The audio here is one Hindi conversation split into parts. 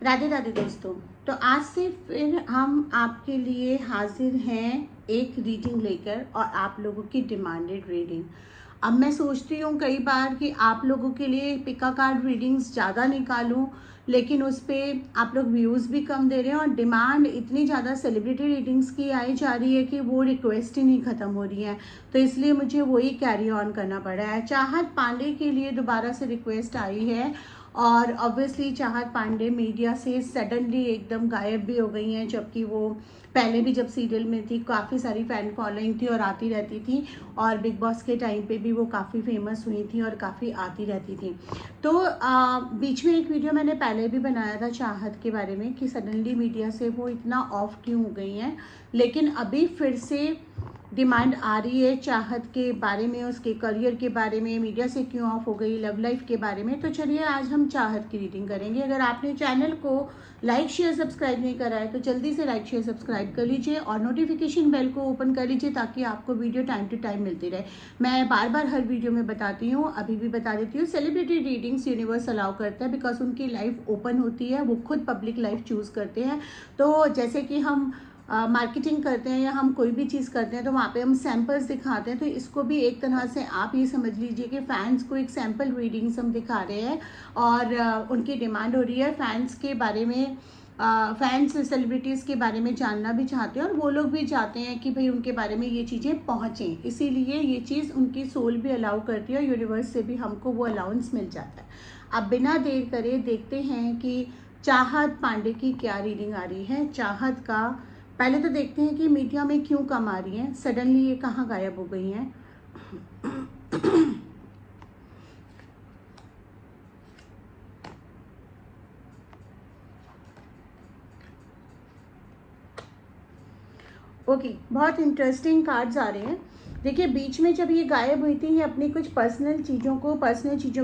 राधे राधे दोस्तों। तो आज से फिर हम आपके लिए हाजिर हैं एक रीडिंग लेकर, और आप लोगों की डिमांडेड रीडिंग। अब मैं सोचती हूँ कई बार कि आप लोगों के लिए पिका कार्ड रीडिंग्स ज़्यादा निकालूं, लेकिन उस पर आप लोग व्यूज़ भी कम दे रहे हैं और डिमांड इतनी ज़्यादा सेलिब्रिटी रीडिंग्स की आई जा रही है कि वो रिक्वेस्ट ही नहीं ख़त्म हो रही है। तो इसलिए मुझे वही कैरी ऑन करना पड़ा है। चाहत पांडे के लिए दोबारा से रिक्वेस्ट आई है, और ऑब्वियसली चाहत पांडे मीडिया से सडनली एकदम गायब भी हो गई हैं, जबकि वो पहले भी जब सीरियल में थी काफ़ी सारी फ़ैन फॉलोइंग थी और आती रहती थी, और बिग बॉस के टाइम पे भी वो काफ़ी फेमस हुई थी और काफ़ी आती रहती थी। तो बीच में एक वीडियो मैंने पहले भी बनाया था चाहत के बारे में कि सडनली मीडिया से वो इतना ऑफ क्यों हो गई हैं, लेकिन अभी फिर से डिमांड आ रही है चाहत के बारे में, उसके करियर के बारे में, मीडिया से क्यों ऑफ हो गई, लव लाइफ के बारे में। तो चलिए आज हम चाहत की रीडिंग करेंगे। अगर आपने चैनल को लाइक शेयर सब्सक्राइब नहीं करा है तो जल्दी से लाइक शेयर सब्सक्राइब कर लीजिए और नोटिफिकेशन बेल को ओपन कर लीजिए ताकि आपको वीडियो टाइम टू टाइम मिलती रहे। मैं बार बार हर वीडियो में बताती हूँ, अभी भी बता देती हूँ, सेलिब्रिटी रीडिंग्स यूनिवर्स अलाउ करता है बिकॉज उनकी लाइफ ओपन होती है, वो खुद पब्लिक लाइफ चूज़ करते हैं। तो जैसे कि हम मार्केटिंग करते हैं या हम कोई भी चीज़ करते हैं तो वहाँ पे हम सैम्पल्स दिखाते हैं, तो इसको भी एक तरह से आप ये समझ लीजिए कि फैंस को एक सैम्पल रीडिंग्स हम दिखा रहे हैं और उनकी डिमांड हो रही है फैंस के बारे में। फैंस सेलिब्रिटीज़ के बारे में जानना भी चाहते हैं और वो लोग भी चाहते हैं कि भाई उनके बारे में ये चीज़ें पहुँचें, इसीलिए ये चीज़ उनकी सोल भी अलाउ करती है और यूनिवर्स से भी हमको वो अलाउंस मिल जाता है। अब बिना देर करे देखते हैं कि चाहत पांडे की क्या रीडिंग आ रही है। चाहत का पहले तो देखते हैं कि मीडिया में क्यों कम आ रही हैं, सडनली ये कहाँ गायब हो गई हैं। ओके, बहुत इंटरेस्टिंग कार्ड्स आ रहे हैं। देखिए बीच में जब ये गायब हुई थी, ये अपनी कुछ पर्सनल चीज़ों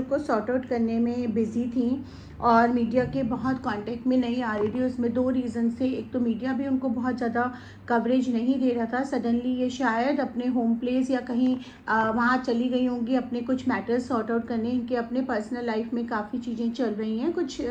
को सॉर्ट आउट करने में बिजी थी और मीडिया के बहुत कांटेक्ट में नहीं आ रही थी। उसमें दो रीज़न थे, एक तो मीडिया भी उनको बहुत ज़्यादा कवरेज नहीं दे रहा था। सडनली ये शायद अपने होम प्लेस या कहीं वहाँ चली गई होंगी अपने कुछ मैटर्स सॉर्ट आउट करने। इनके अपने पर्सनल लाइफ में काफ़ी चीज़ें चल रही हैं, कुछ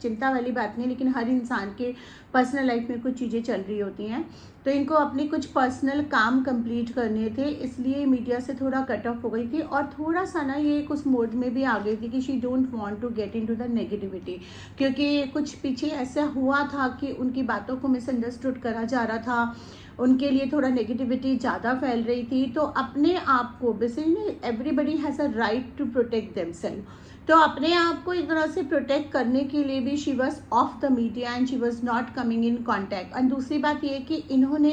चिंता वाली बात नहीं, लेकिन हर इंसान के पर्सनल लाइफ में कुछ चीज़ें चल रही होती हैं। तो इनको अपने कुछ पर्सनल काम कंप्लीट करने थे, इसलिए मीडिया से थोड़ा कट ऑफ हो गई थी और थोड़ा सा ना ये उस मोड में भी आ गई थी कि she don't want to get into the negativity, क्योंकि कुछ पीछे ऐसा हुआ था कि उनकी बातों को मिसअंडरस्टूड करा जा रहा था, उनके लिए थोड़ा नेगेटिविटी ज़्यादा फैल रही थी। तो अपने आप को basically everybody has a right to protect themselves, तो अपने आप को एक तरह से प्रोटेक्ट करने के लिए भी she was of the media and she was not coming in contact. और दूसरी बात ये कि इन्होंने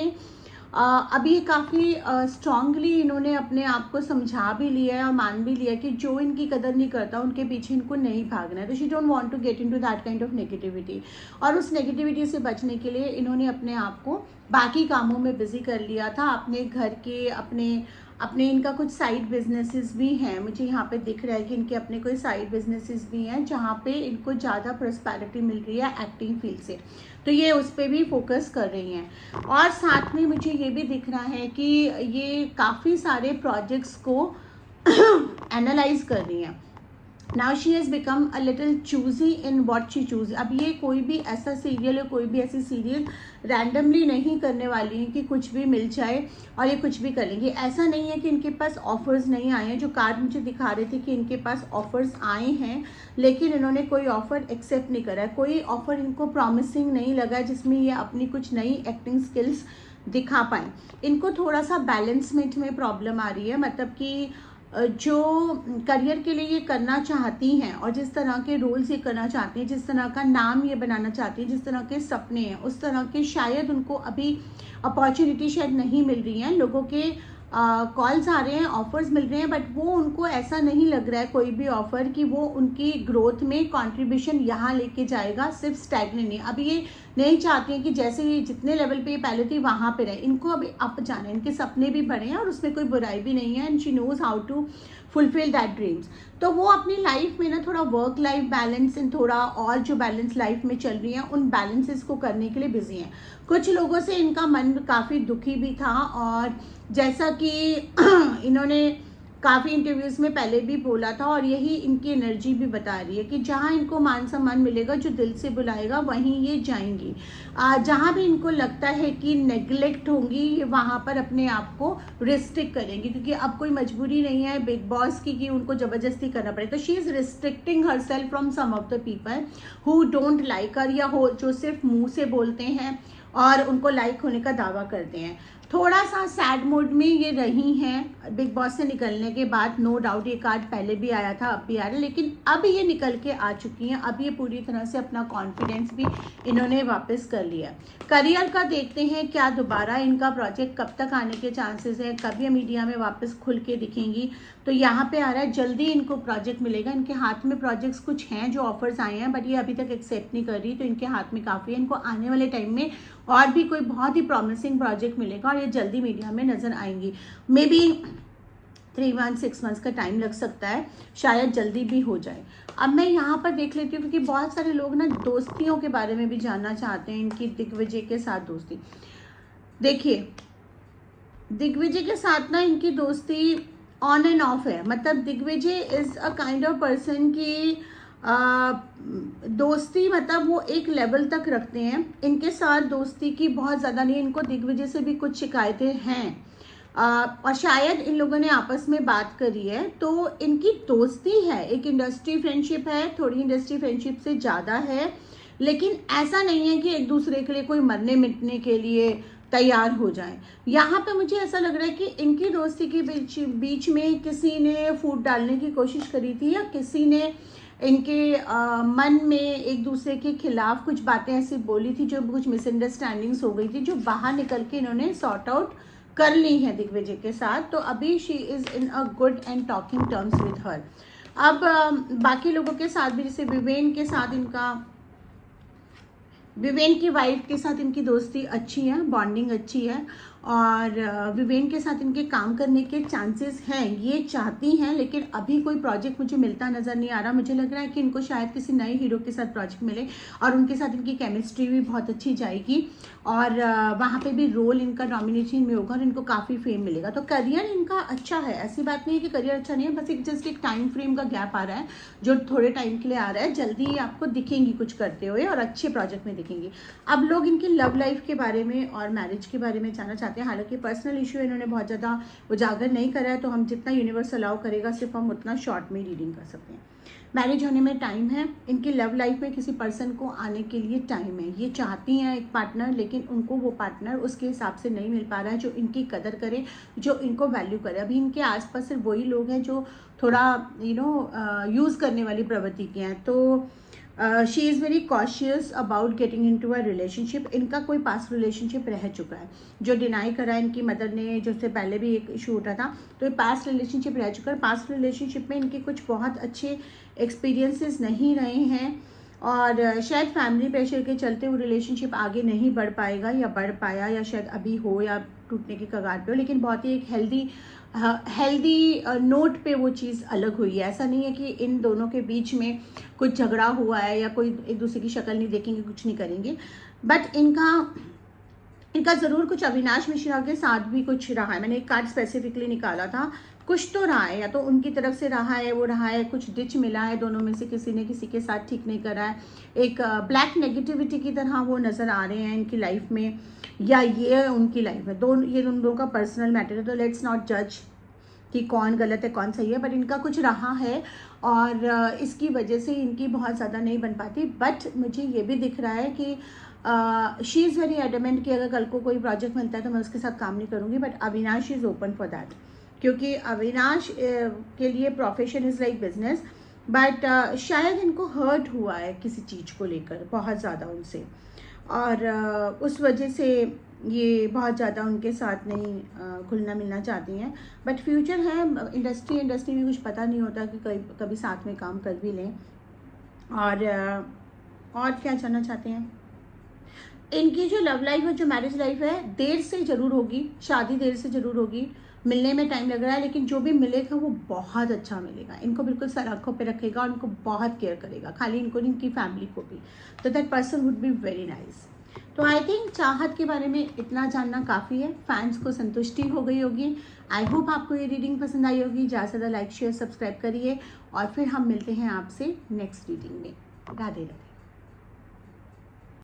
अभी काफ़ी स्ट्रांगली इन्होंने अपने आप को समझा भी लिया है और मान भी लिया कि जो इनकी कदर नहीं करता उनके पीछे इनको नहीं भागना है। तो she don't want to get into that kind of negativity, और उस नेगेटिविटी से बचने के लिए इन्होंने अपने आप को बाकी कामों में बिजी कर लिया था। अपने घर के अपने इनका कुछ साइड बिजनेसेस भी हैं, मुझे यहाँ पे दिख रहा है कि इनके अपने कोई साइड बिजनेसेस भी हैं जहाँ पे इनको ज़्यादा प्रॉस्पेरिटी मिल रही है एक्टिंग फील्ड से, तो ये उस पर भी फोकस कर रही हैं। और साथ में मुझे ये भी दिख रहा है कि ये काफ़ी सारे प्रोजेक्ट्स को एनालाइज कर रही हैं। Now she has become a little choosy in what she choose. अब ये कोई भी ऐसा सीरियल या कोई भी ऐसी सीरियल रैंडमली नहीं करने वाली है कि कुछ भी मिल जाए और ये कुछ भी कर लेंगे। ऐसा नहीं है कि इनके पास ऑफर्स नहीं आए हैं, जो कार्ड मुझे दिखा रहे थे कि इनके पास ऑफर्स आए हैं, लेकिन इन्होंने कोई ऑफर एक्सेप्ट नहीं करा है। कोई ऑफर इनको प्रॉमिसिंग नहीं लगा जिसमें ये अपनी कुछ नई एक्टिंग स्किल्स दिखा पाएँ। इनको थोड़ा सा बैलेंसमेंट में प्रॉब्लम आ रही है, मतलब कि जो करियर के लिए ये करना चाहती हैं और जिस तरह के रोल्स ये करना चाहती हैं, जिस तरह का नाम ये बनाना चाहती हैं, जिस तरह के सपने हैं, उस तरह के शायद उनको अभी अपॉर्चुनिटी शायद नहीं मिल रही हैं। लोगों के कॉल्स आ रहे हैं, ऑफर्स मिल रहे हैं, बट वो उनको ऐसा नहीं लग रहा है कोई भी ऑफर कि वो उनकी ग्रोथ में कंट्रीब्यूशन यहाँ लेके जाएगा, सिर्फ स्टैग्नेंट नहीं। अभी ये नहीं चाहती हैं कि जैसे ये जितने लेवल पे ये पहले थी वहाँ पे रहे, इनको अभी अप जाना है। इनके सपने भी बड़े हैं और उसमें कोई बुराई भी नहीं है, and she knows how to fulfil that dreams. तो वो अपनी लाइफ में ना थोड़ा वर्क लाइफ बैलेंस एंड थोड़ा और जो बैलेंस लाइफ में चल रही है उन बैलेंसेस को करने के लिए बिजी हैं। कुछ लोगों से इनका मन काफ़ी दुखी भी था, और जैसा कि इन्होंने काफ़ी इंटरव्यूज़ में पहले भी बोला था, और यही इनकी एनर्जी भी बता रही है कि जहाँ इनको मान सम्मान मिलेगा, जो दिल से बुलाएगा वहीं ये जाएंगी। जहाँ भी इनको लगता है कि नेग्लेक्ट होंगी, वहाँ पर अपने आप को रिस्ट्रिक्ट करेंगी, क्योंकि अब कोई मजबूरी नहीं है बिग बॉस की कि उनको ज़बरदस्ती करना पड़े। तो she is restricting herself from some of the people who don't like her, या हो जो सिर्फ मुँह से बोलते हैं और उनको लाइक होने का दावा करते हैं। थोड़ा सा सैड मूड में ये रही हैं बिग बॉस से निकलने के बाद, नो डाउट। ये कार्ड पहले भी आया था, अब भी आ रहा है, लेकिन अब ये निकल के आ चुकी हैं। अब ये पूरी तरह से अपना कॉन्फिडेंस भी इन्होंने वापस कर लिया। करियर का देखते हैं, क्या दोबारा इनका प्रोजेक्ट कब तक आने के चांसेस हैं, कब ये मीडिया में वापस खुल के दिखेंगी। तो यहाँ पे आ रहा है जल्दी इनको प्रोजेक्ट मिलेगा। इनके हाथ में प्रोजेक्ट्स कुछ हैं जो ऑफर्स आए हैं, बट ये अभी तक एक्सेप्ट नहीं कर रही, तो इनके हाथ में काफ़ी है। इनको आने वाले टाइम में और भी कोई बहुत ही प्रॉमिसिंग प्रोजेक्ट मिलेगा और ये जल्दी मीडिया में नजर आएंगी। मे बी 3 मंथ 6 मंथ्स का टाइम लग सकता है, शायद जल्दी भी हो जाए। अब मैं यहाँ पर देख लेती हूँ, क्योंकि बहुत सारे लोग ना दोस्तियों के बारे में भी जानना चाहते हैं, इनकी दिग्विजय के साथ दोस्ती। देखिए, दिग्विजय के साथ ना इनकी दोस्ती ऑन एंड ऑफ है। मतलब Digvijay is a kind of person की दोस्ती, मतलब वो एक लेवल तक रखते हैं। इनके साथ दोस्ती की बहुत ज़्यादा नहीं, इनको दिग्विजय से भी कुछ शिकायतें हैं, और शायद इन लोगों ने आपस में बात करी है, तो इनकी दोस्ती है। एक इंडस्ट्री फ्रेंडशिप है, थोड़ी इंडस्ट्री फ्रेंडशिप से ज़्यादा है, लेकिन ऐसा नहीं है कि एक दूसरे के लिए कोई मरने मिटने के लिए तैयार हो जाए। यहाँ पे मुझे ऐसा लग रहा है कि इनकी दोस्ती के बीच में किसी ने फूट डालने की कोशिश करी थी, या किसी ने इनके मन में एक दूसरे के खिलाफ कुछ बातें ऐसी बोली थी, जो कुछ मिसअंडरस्टैंडिंग्स हो गई थी, जो बाहर निकल के इन्होंने सॉर्ट आउट कर ली है दिग्विजय के साथ। तो अभी she is in a good and talking terms with her. अब बाकी लोगों के साथ भी, जैसे विवेन के साथ इनका, विवेन की वाइफ के साथ इनकी दोस्ती अच्छी है, बॉन्डिंग अच्छी है, और विवेन के साथ इनके काम करने के चांसेस हैं। ये चाहती हैं, लेकिन अभी कोई प्रोजेक्ट मुझे मिलता नज़र नहीं आ रहा। मुझे लग रहा है कि इनको शायद किसी नए हीरो के साथ प्रोजेक्ट मिले, और उनके साथ इनकी केमिस्ट्री भी बहुत अच्छी जाएगी, और वहाँ पे भी रोल इनका नॉमिनेशन में होगा और इनको काफ़ी फेम मिलेगा। तो करियर इनका अच्छा है, ऐसी बात नहीं है कि करियर अच्छा नहीं है, बस एक जस्ट एक टाइम फ्रेम का गैप आ रहा है, जो थोड़े टाइम के लिए आ रहा है। जल्दी ही आपको दिखेंगी कुछ करते हुए, और अच्छे प्रोजेक्ट में दिखेंगी। अब लोग इनकी लव लाइफ के बारे में और मैरिज के बारे में जानना चाहते हैं। हालांकि पर्सनल इशू इन्होंने बहुत ज़्यादा उजागर नहीं करा है, तो हम जितना यूनिवर्स अलाउ करेगा सिर्फ हम उतना शॉर्ट में रीडिंग कर सकते हैं। मैरिज होने में टाइम है, इनकी लव लाइफ में किसी पर्सन को आने के लिए टाइम है। ये चाहती हैं एक पार्टनर, लेकिन उनको वो पार्टनर उसके हिसाब से नहीं मिल पा रहा है जो इनकी कदर करे, जो इनको वैल्यू करे। अभी इनके आसपास सिर्फ वही लोग हैं जो थोड़ा यूज़ करने वाली प्रवृत्ति के हैं। तो she is very cautious about getting into a relationship. इनका कोई पास्ट रिलेशनशिप रह चुका है, जो डिनाई करा है इनकी मदर ने, जो उससे पहले भी एक इशू उठा था। तो ये पास्ट रिलेशनशिप रह चुका है। पास्ट रिलेशनशिप में इनके कुछ बहुत अच्छे एक्सपीरियंसेस नहीं रहे हैं, और शायद फैमिली प्रेशर के चलते वो रिलेशनशिप आगे नहीं बढ़ पाएगा, या बढ़ पाया, या शायद अभी हो, या टूटने के कगार पे हो। लेकिन बहुत ही एक हेल्दी नोट पे वो चीज़ अलग हुई है। ऐसा नहीं है कि इन दोनों के बीच में कुछ झगड़ा हुआ है, या कोई एक दूसरे की शक्ल नहीं देखेंगे, कुछ नहीं करेंगे। बट इनका ज़रूर कुछ अविनाश मिश्रा के साथ भी कुछ रहा है। मैंने एक कार्ड स्पेसिफिकली निकाला था, कुछ तो रहा है, या तो उनकी तरफ से रहा है, वो रहा है, कुछ डिच मिला है, दोनों में से किसी ने किसी के साथ ठीक नहीं करा है। एक ब्लैक नेगेटिविटी की तरह वो नज़र आ रहे हैं इनकी लाइफ में, या ये उनकी लाइफ में। ये उन दोनों का पर्सनल मैटर है, तो लेट्स नॉट जज कि कौन गलत है कौन सही है, बट इनका कुछ रहा है, और इसकी वजह से इनकी बहुत ज़्यादा नहीं बन पाती। बट मुझे ये भी दिख रहा है कि शी इज़ वेरी एडमेंट कि अगर कल को कोई प्रोजेक्ट मिलता है तो मैं उसके साथ काम नहीं करूँगी। But Avinash is open for that, क्योंकि अविनाश के लिए profession is like business. But शायद इनको हर्ट हुआ है किसी चीज़ को लेकर बहुत ज़्यादा उनसे, और उस वजह से ये बहुत ज़्यादा उनके साथ नहीं घुलना मिलना चाहती हैं। बट फ्यूचर है, इंडस्ट्री में कुछ पता नहीं होता कि कभी साथ में काम कर भी लें। और क्या जानना चाहते हैं? इनकी जो लव लाइफ है, जो मैरिज लाइफ है, देर से ज़रूर होगी, शादी देर से ज़रूर होगी, मिलने में टाइम लग रहा है, लेकिन जो भी मिलेगा वो बहुत अच्छा मिलेगा। इनको बिल्कुल सर आँखों पे रखेगा और इनको बहुत केयर करेगा, खाली इनको नहीं, इनकी फैमिली को भी। तो that person would be very nice. तो आई थिंक चाहत के बारे में इतना जानना काफ़ी है, फैंस को संतुष्टि हो गई होगी। आई होप आपको ये रीडिंग पसंद आई होगी। ज़्यादा से ज़्यादा लाइक शेयर सब्सक्राइब करिए और फिर हम मिलते हैं आपसे नेक्स्ट रीडिंग में। राधे राधे।